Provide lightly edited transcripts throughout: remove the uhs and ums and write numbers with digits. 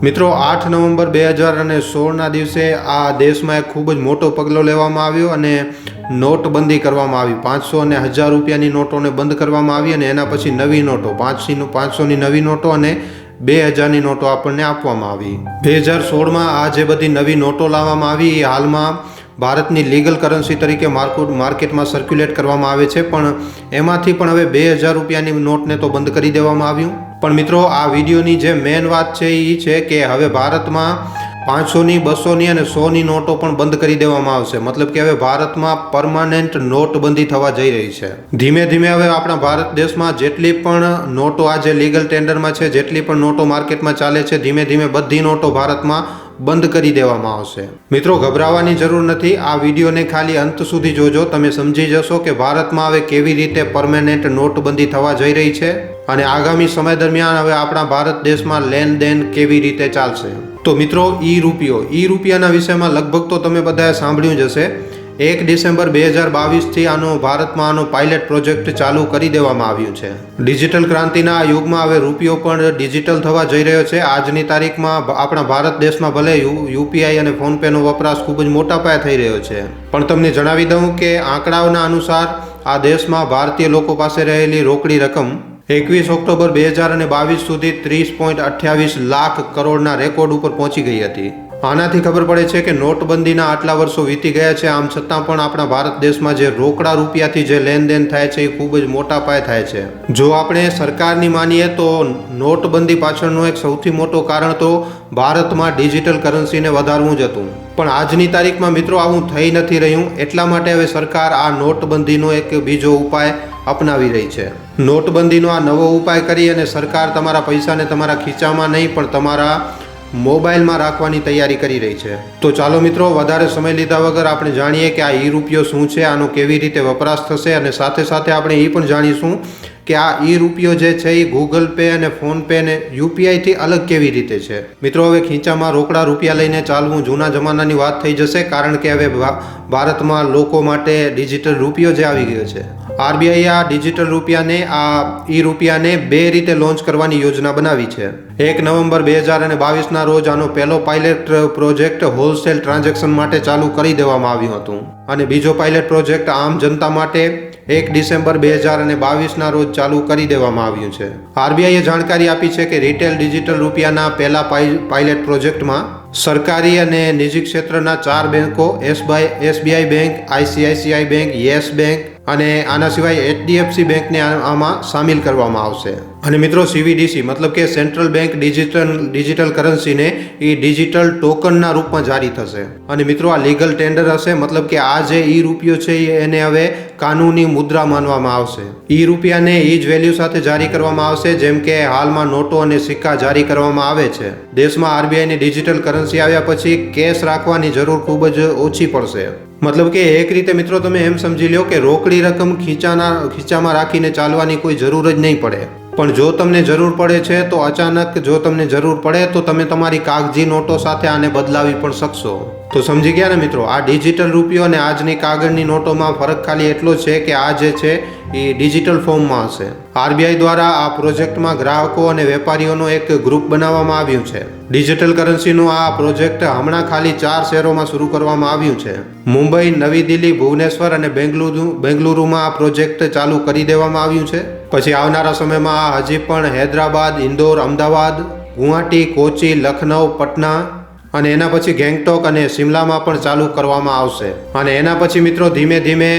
મિત્રો 8 નવેમ્બર 2016ના દિવસે આ દેશમાં એક ખૂબ જ મોટો પગલો લેવામાં આવ્યો અને નોટબંધી કરવામાં આવી. 500 અને 1000 રૂપિયાની નોટોને બંધ કરવામાં આવી અને એના પછી નવી નોટો 500ની નવી નોટો અને 2000ની નોટો આપણને આપવામાં આવી. 2016માં આ જે બધી નવી નોટો લાવવામાં આવી એ હાલમાં ભારતની લીગલ કરન્સી તરીકે માર્કેટમાં સર્ક્યુલેટ કરવામાં આવે છે, પણ એમાંથી પણ હવે 2000 રૂપિયાની નોટને તો બંધ કરી દેવામાં આવ્યું. પણ મિત્રો, આ વિડીયોની જે મેઇન વાત છે એ છે કે હવે ભારતમાં 500ની 200ની અને 100ની નોટો પણ બંધ કરી દેવામાં આવશે. મતલબ કે હવે ભારતમાં પરમાનન્ટ નોટબંધી થવા જઈ રહી છે. ધીમે ધીમે હવે આપણા ભારત દેશમાં જેટલી પણ નોટો આજે લીગલ ટેન્ડરમાં છે, જેટલી પણ નોટો માર્કેટમાં ચાલે છે, ધીમે ધીમે બધી નોટો ભારતમાં બંધ કરી દેવામાં આવશે. મિત્રો, ગભરાવાની જરૂર નથી. આ વિડીયોને ખાલી અંત સુધી જોજો, તમે સમજી જશો કે ભારતમાં હવે કેવી રીતે પરમેનન્ટ નોટબંધી થવા જઈ રહી છે અને આગામી સમય દરમિયાન હવે આપણા ભારત દેશમાં લેનદેન કેવી રીતે ચાલશે. તો મિત્રો, ઈ રૂપિયાના વિષયમાં લગભગ તો તમે બધાએ સાંભળ્યું જ હશે. 1 ડિસેમ્બર 2022થી ભારતમાં આનો પાયલટ પ્રોજેક્ટ ચાલુ કરી દેવામાં આવ્યું છે. ડિજિટલ ક્રાંતિના આ યુગમાં હવે રૂપિયો પણ ડિજિટલ થવા જઈ રહ્યો છે. આજની તારીખમાં આપણા ભારત દેશમાં ભલે યુપીઆઈ અને ફોનપેનો વપરાશ ખૂબ જ મોટા પાયે થઈ રહ્યો છે, પણ તમને જણાવી દઉં કે આંકડાઓના અનુસાર આ દેશમાં ભારતીય લોકો પાસે રહેલી રોકડી રકમ 21 ઓક્ટોબર 2022 સુધી 30.28 લાખ કરોડના રેકોર્ડ ઉપર પહોંચી ગઈ હતી. આનાથી ખબર પડે છે કે નોટબંધીના આટલા વર્ષો વીતી ગયા છે, આમ છતાં પણ આપણા ભારત દેશમાં જે રોકડા રૂપિયાથી જે લેનદેન થાય છે એ ખૂબ જ મોટા પાયે થાય છે. જો આપણે સરકારની માનીએ તો નોટબંધી પાછળનું એક સૌથી મોટું કારણ તો ભારતમાં ડિજિટલ કરન્સીને વધારવું જ હતું. પણ આજની તારીખમાં મિત્રો આવું થઈ નથી રહ્યું. એટલા માટે હવે સરકાર આ નોટબંધીનો એક બીજો ઉપાય અપનાવી રહી છે. નોટબંધીનો આ નવો ઉપાય કરી અને સરકાર તમારા પૈસાને તમારા ખીચામાં નહીં પણ તમારા મોબાઈલમાં રાખવાની તૈયારી કરી રહી છે. તો ચાલો મિત્રો, વધારે સમય લીધા વગર આપણે જાણીએ કે આ ઈ રૂપિયો શું છે, આનો કેવી રીતે વપરાશ થશે અને સાથે સાથે આપણે એ પણ જાણીશું કે આ ઈ રૂપિયો જે છે એ ગૂગલ પે અને ફોન પે અને યુપીઆઈથી અલગ કેવી રીતે છે. મિત્રો, હવે ખીચામાં રોકડા રૂપિયા લઈને ચાલવું જૂના જમાનાની વાત થઈ જશે, કારણ કે હવે ભારતમાં લોકો માટે ડિજિટલ રૂપિયો જે આવી ગયો છે. આરબીઆઈએ આ ડિજિટલ રૂપિયાને ઈ રૂપિયાને 2 રીતે લોન્ચ કરવાની યોજના બનાવી છે. 1 નવેમ્બર 2022ના રોજ આનો પહેલો પાયલટ પ્રોજેક્ટ હોલસેલ ટ્રાન્ઝેક્શન માટે ચાલુ કરી દેવામાં આવ્યું હતું અને બીજો પાયલટ પ્રોજેક્ટ આમ જનતા માટે 1 ડિસેમ્બર 2022ના રોજ ચાલુ કરી દેવામાં આવ્યું છે. આરબીઆઈએ જાણકારી આપી છે કે રિટેલ ડિજિટલ રૂપિયાના પહેલા પાયલટ પ્રોજેક્ટમાં સરકારી અને નિજી ક્ષેત્રના 4 બેંકો SBI bank, ICICI bank, yes bank અને આના સિવાય એચડીએફસી બેંકને આમાં સામેલ કરવામાં આવશે. અને મિત્રો, સીવીડીસી મતલબ કે સેન્ટ્રલ બેંક ડિજિટલ કરન્સીને એ ડિજિટલ ટોકનના રૂપમાં જારી થશે. અને મિત્રો, આ લીગલ ટેન્ડર હશે, મતલબ કે આ જે ઈ રૂપિયો છે એને હવે કાનૂની મુદ્રા માનવામાં આવશે. ઈ રૂપિયાને ઈ જ વેલ્યુ સાથે જારી કરવામાં આવશે, જેમ કે હાલમાં નોટો અને સિક્કા જારી કરવામાં આવે છે. દેશમાં આરબીઆઈની ડિજિટલ કરન્સી આવ્યા પછી કેશ રાખવાની જરૂર ખૂબ જ ઓછી પડશે. મતલબ કે એક રીતે મિત્રો તમે એમ સમજી લો કે રોકડી રકમ ખીચામાં રાખીને ચાલવાની કોઈ જરૂર જ નહીં પડે. પણ જો તમને જરૂર પડે છે તો અચાનક જો તમને જરૂર પડે તો તમે તમારી કાગજી નોટો સાથે આને બદલાવી પણ શકશો. તો સમજી ગયા ને મિત્રો, આ ડિજિટલ રૂપિયો અને આજની કાગળની નોટોમાં ફરક ખાલી એટલો છે કે આ જે છે એ ડિજિટલ ફોર્મમાં હશે. આરબીઆઈ દ્વારા આ પ્રોજેક્ટમાં ગ્રાહકો અને વેપારીઓનો એક ગ્રુપ બનાવવામાં આવ્યું છે. ડિજિટલ કરન્સીનો આ પ્રોજેક્ટ હમણાં ખાલી 4 શહેરોમાં શરૂ કરવામાં આવ્યું છે. મુંબઈ, નવી દિલ્હી, ભુવનેશ્વર અને બેંગલુરુમાં આ પ્રોજેક્ટ ચાલુ કરી દેવામાં આવ્યું છે. પછી આવનારા સમયમાં હજી પણ હૈદરાબાદ, ઇન્દોર, અમદાવાદ, ગુવાહાટી, કોચી, લખનઉ, પટના અને એના પછી ગેંગટોક અને શિમલામાં પણ ચાલુ કરવામાં આવશે. અને એના પછી મિત્રો ધીમે ધીમે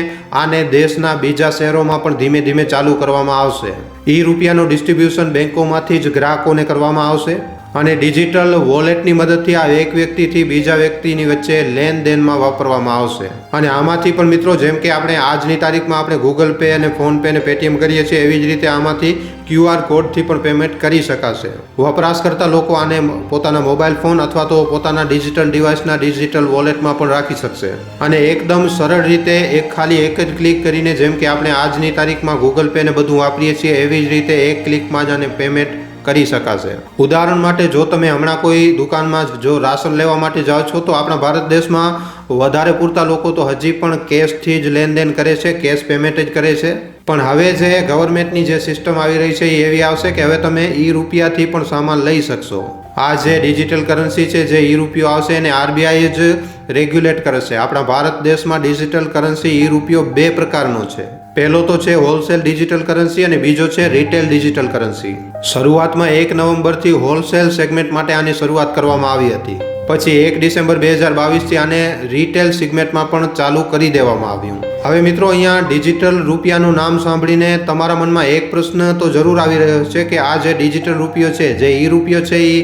આને દેશના બીજા શહેરોમાં પણ ધીમે ધીમે ચાલુ કરવામાં આવશે. ઈ રૂપિયાનો ડિસ્ટ્રીબ્યુશન બેંકોમાંથી જ ગ્રાહકોને કરવામાં આવશે અને ડિજિટલ વોલેટની મદદથી આ એક વ્યક્તિથી બીજા વ્યક્તિની વચ્ચે લેનદેનમાં વાપરવામાં આવશે. અને આમાંથી પણ મિત્રો, જેમ કે આપણે આજની તારીખમાં આપણે ગૂગલ પે અને ફોન પે અને પેટીએમ કરીએ છીએ, એવી જ રીતે આમાંથી QR કોડથી પણ પેમેન્ટ કરી શકાશે. વપરાશ કરતા લોકો આને પોતાના મોબાઈલ ફોન અથવા તો પોતાના ડિજિટલ ડિવાઇસના ડિજિટલ વોલેટમાં પણ રાખી શકશે. અને એકદમ સરળ રીતે ખાલી એક જ ક્લિક કરીને, જેમ કે આપણે આજની તારીખમાં ગૂગલ પે ને બધું વાપરીએ છીએ, એવી જ રીતે એક ક્લિકમાં જ આને પેમેન્ટ કરી શકાશે. ઉદાહરણ માટે, જો તમે હમણાં કોઈ દુકાનમાં જો રાશન લેવા માટે જાઓ છો તો આપણા ભારત દેશમાં વધારે પૂરતા લોકો તો હજી પણ કેશથી જ લેનદેન કરે છે, કેશ પેમેન્ટ જ કરે છે. પણ હવે જે ગવર્મેન્ટની જે સિસ્ટમ આવી રહી છે એ એવી આવશે કે હવે તમે ઈ રૂપિયાથી પણ સામાન લઈ શકશો. આ જે ડિજિટલ કરન્સી છે, જે ઈ રૂપિયો આવશે એને આરબીઆઈ જ રેગ્યુલેટ કરશે. આપણા ભારત દેશમાં ડિજિટલ કરન્સી ઈ રૂપિયો બે પ્રકારનો છે. પહેલો તો છે હોલસેલ ડિજિટલ કરન્સી અને બીજો છે રિટેલ ડિજિટલ કરન્સી. શરૂઆતમાં 1 નવેમ્બરથી હોલસેલ સેગમેન્ટ માટે આની શરૂઆત કરવામાં આવી હતી. પછી 1 ડિસેમ્બર 2022થી આને રિટેલ સેગમેન્ટમાં પણ ચાલુ કરી દેવામાં આવ્યું. હવે મિત્રો, અહીંયા ડિજિટલ રૂપિયાનું નામ સાંભળીને તમારા મનમાં એક પ્રશ્ન તો જરૂર આવી રહ્યો છે કે આ જે ડિજિટલ રૂપિયો છે, જે ઈ રૂપિયો છે, એ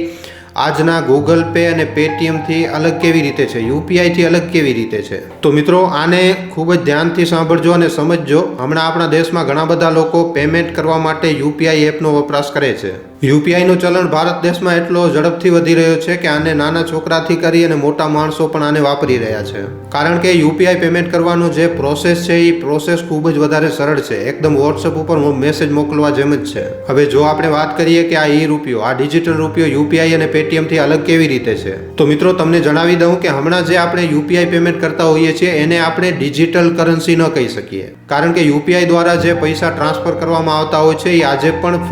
આજના ગૂગલ પે અને પેટીએમથી અલગ કેવી રીતે છે, યુપીઆઈથી અલગ કેવી રીતે છે? તો મિત્રો, આને ખૂબ જ ધ્યાનથી સાંભળજો અને સમજજો. હમણાં આપણા દેશમાં ઘણા બધા લોકો પેમેન્ટ કરવા માટે યુપીઆઈ એપનો વપરાશ કરે છે. યુપીઆઈનું ચલણ ભારત દેશમાં એટલો ઝડપથી વધી રહ્યો છે કે આને નાના છોકરાથી કરી અને મોટા માણસો પણ આને વાપરી રહ્યા છે. કારણ કે યુપીઆઈ પેમેન્ટ કરવાનું જે પ્રોસેસ છે, એ પ્રોસેસ ખૂબ જ વધારે સરળ છે. એકદમ વોટ્સઅપ ઉપર મેસેજ મોકલવા જેમ જ છે. હવે જો આપણે વાત કરીએ કે આ ઈ રૂપિયો, આ ડિજિટલ રૂપિયો યુપીઆઈ અને પેટીએમથી અલગ કેવી રીતે છે, તો મિત્રો તમને જણાવી દઉં કે હમણાં જે આપણે યુપીઆઈ પેમેન્ટ કરતા હોઈએ છીએ એને આપણે ડિજિટલ કરન્સી ન કહી શકીએ. કારણ કે યુપીઆઈ દ્વારા જે પૈસા ટ્રાન્સફર કરવામાં આવતા હોય છે એ આજે પણ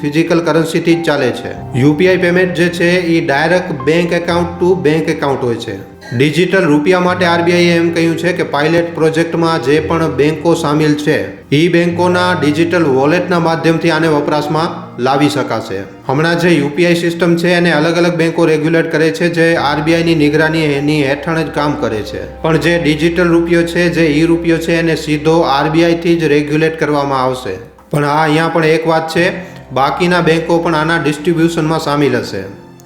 ફિઝિકલ કરન્સીથી જ ચાલે છે. યુપીઆઈ પેમેન્ટ જે છે એ direct bank account to bank account હોય છે. ડિજિટલ રૂપિયા માટે આરબીઆઈએ એમ કહ્યું છે કે પાયલટ પ્રોજેક્ટમાં જે પણ બેંકો સામેલ છે એ બેંકોના ડિજિટલ વોલેટના માધ્યમથી આને વપરાશમાં લાવી શકાશે. હમણાં જે યુપીઆઈ સિસ્ટમ છે એને અલગ અલગ બેંકો રેગ્યુલેટ કરે છે, જે આરબીઆઈની નિગરાની એની હેઠળ જ કામ કરે છે. પણ જે ડિજિટલ રૂપિયો છે, જે ઈ રૂપિયો છે, એને સીધો આરબીઆઈથી જ રેગ્યુલેટ કરવામાં આવશે. પણ અહીંયા પણ એક વાત છે, બાકીના બેંકો પણ આના ડિસ્ટ્રીબ્યુશનમાં સામેલ હશે.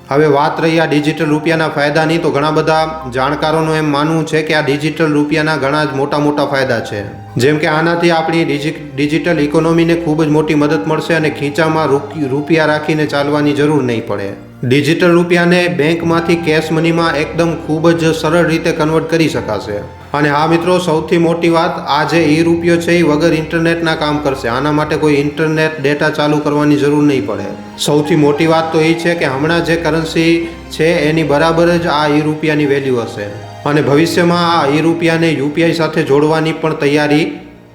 હવે વાત રહી આ ડિજિટલ રૂપિયાના ફાયદાની, તો ઘણા બધા જાણકારોનું એમ માનવું છે કે આ ડિજિટલ રૂપિયાના ઘણા જ મોટા ફાયદા છે. જેમ કે આનાથી આપણી ડિજિટલ ઇકોનોમીને ખૂબ જ મોટી મદદ મળશે અને ખીચામાં રૂપિયા રાખીને ચાલવાની જરૂર નહીં પડે. ડિજિટલ રૂપિયાને બેંકમાંથી કેશ મનીમાં એકદમ ખૂબ જ સરળ રીતે કન્વર્ટ કરી શકાશે. અને હા મિત્રો, સૌથી મોટી વાત, આ જે ઈ રૂપિયો છે એ વગર ઇન્ટરનેટના કામ કરશે. આના માટે કોઈ ઇન્ટરનેટ ડેટા ચાલુ કરવાની જરૂર નહીં પડે. સૌથી મોટી વાત તો એ છે કે હમણાં જે કરન્સી છે એની બરાબર જ આ ઈ રૂપિયાની વેલ્યુ હશે. અને ભવિષ્યમાં આ ઈ રૂપિયાને યુપીઆઈ સાથે જોડવાની પણ તૈયારી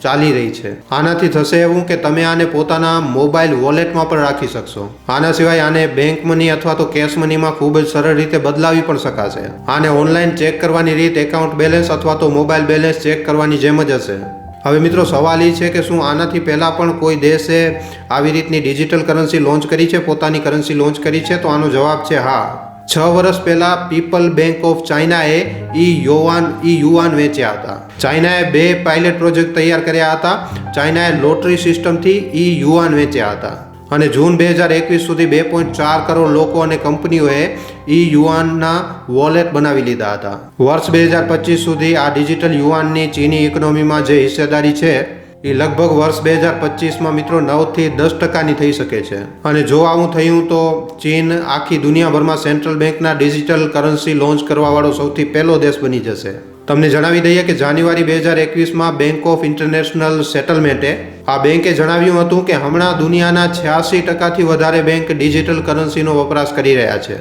ચાલી રહી છે. આનાથી થશે એવું કે તમે આને પોતાના મોબાઈલ વોલેટમાં પણ રાખી શકશો. આના સિવાય આને બેંક મની અથવા તો કેશ મનીમાં ખૂબ જ સરળ રીતે બદલાવી પણ શકાશે. આને ઓનલાઈન ચેક કરવાની રીત એકાઉન્ટ બેલેન્સ અથવા તો મોબાઈલ બેલેન્સ ચેક કરવાની જેમ જ હશે. હવે મિત્રો, સવાલ એ છે કે શું આનાથી પહેલાં પણ કોઈ દેશે આવી રીતની ડિજિટલ કરન્સી લોન્ચ કરી છે, પોતાની કરન્સી લોન્ચ કરી છે? તો આનો જવાબ છે હા. 6 વર્ષ પહેલા પીપલ બેંક ઓફ ચાઇનાએ યુઆન વેચ્યા હતા. ચાઇનાએ 2 પાયલટ પ્રોજેક્ટ તૈયાર કર્યા હતા. ચાઇનાએ લોટરી સિસ્ટમથી યુઆન વેચ્યા હતા અને જૂન 2021 સુધી 2.4 કરોડ લોકો અને કંપનીઓએ યુઆનના વોલેટ બનાવી લીધા હતા. વર્ષ 2025 સુધી આ ડિજિટલ યુઆનની ચીની ઇકોનોમીમાં જે હિસ્સેદારી છે એ લગભગ વર્ષ 2025માં મિત્રો 9થી 10% થઈ શકે છે. અને જો આવું થયું તો ચીન આખી દુનિયાભરમાં સેન્ટ્રલ બેંકના ડિજિટલ કરન્સી લોન્ચ કરવાવાળો સૌથી પહેલો દેશ બની જશે. તમને જણાવી દઈએ કે જાન્યુઆરી 2021માં બેંક ઓફ ઇન્ટરનેશનલ સેટલમેન્ટે આ બેંકે જણાવ્યું હતું કે હમણાં દુનિયાના 86%થી વધારે બેંક ડિજિટલ કરન્સીનો વપરાશ કરી રહ્યા છે.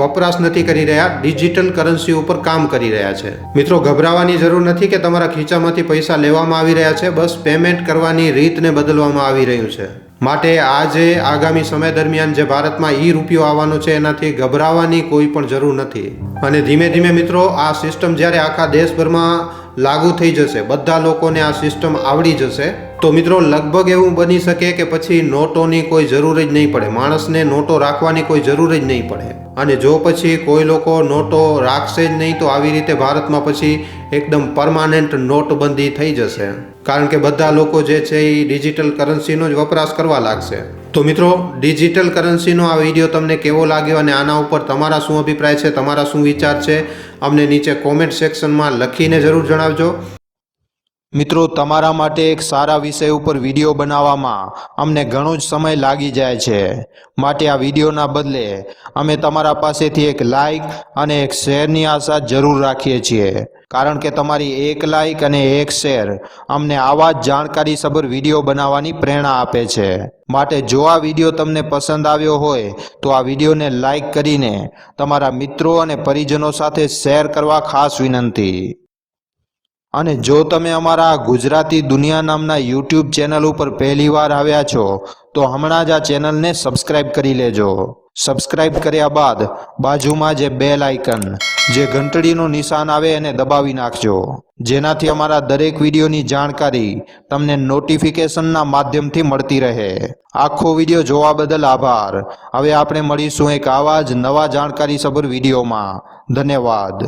વપરાશ નથી કરી રહ્યા, ડિજિટલ કરન્સી ઉપર કામ કરી રહ્યા છે. મિત્રો, ગભરાવાની જરૂર નથી કે તમારા ખીચામાંથી પૈસા લેવામાં આવી રહ્યા છે. બસ પેમેન્ટ કરવાની રીતને બદલવામાં આવી રહ્યું છે. માટે આજે આગામી સમય દરમિયાન જે ભારતમાં ઈ રૂપિયો આવવાનો છે એનાથી ગભરાવાની કોઈ પણ જરૂર નથી. અને ધીમે ધીમે મિત્રો, આ સિસ્ટમ જ્યારે આખા દેશભરમાં લાગુ થઈ જશે, બધા લોકોને આ સિસ્ટમ આવડી જશે, તો મિત્રો લગભગ એવું બની શકે કે પછી નોટોની કોઈ જરૂર જ નહીં પડે. માણસને નોટો રાખવાની કોઈ જરૂર જ નહીં પડે. અને જો પછી કોઈ લોકો નોટો રાખશે જ નહીં તો આવી રીતે ભારતમાં પછી એકદમ પરમાનન્ટ નોટબંધી થઈ જશે. કારણ કે બધા લોકો જે છે એ ડિજિટલ કરન્સીનો જ વપરાશ કરવા લાગશે. તો મિત્રો, ડિજિટલ કરન્સીનો આ વિડીયો તમને કેવો લાગ્યો અને આના ઉપર તમારા શું અભિપ્રાય છે, તમારા શું વિચાર છે, અમને નીચે કોમેન્ટ સેક્શનમાં લખીને જરૂર જણાવજો. મિત્રો, તમારા માટે એક સારા વિષય ઉપર વિડીયો બનાવવામાં અમને ઘણો જ સમય લાગી જાય છે. માટે આ વિડીયોના બદલે અમે તમારા પાસેથી એક લાઇક અને એક શેરની આશા જરૂર રાખીએ છીએ. કારણ કે તમારી એક લાઇક અને એક શેર અમને આવા જ જાણકારીસભર વિડીયો બનાવવાની પ્રેરણા આપે છે. માટે જો આ વિડીયો તમને પસંદ આવ્યો હોય તો આ વિડીયોને લાઇક કરીને તમારા મિત્રો અને પરિજનો સાથે શેર કરવા ખાસ વિનંતી. અને જો તમે અમારા ગુજરાતી દુનિયા નામના યુટ્યુબ ચેનલ ઉપર પહેલીવાર આવ્યા છો તો હમણાં જ આ ચેનલને સબસ્ક્રાઇબ કરી લેજો, સબસ્ક્રાઇબ કર્યા બાદ બાજુમાં જે બેલ આઇકન જે ઘંટડીનું નિશાન આવે એને દબાવી નાખજો, જેનાથી અમારા દરેક વિડીયોની જાણકારી તમને નોટિફિકેશનના માધ્યમથી મળતી રહે। આખો વિડીયો જોવા બદલ આભાર। હવે આપણે મળીશું એક આવા જ નવા જાણકારીસભર વિડીયોમાં। ધન્યવાદ।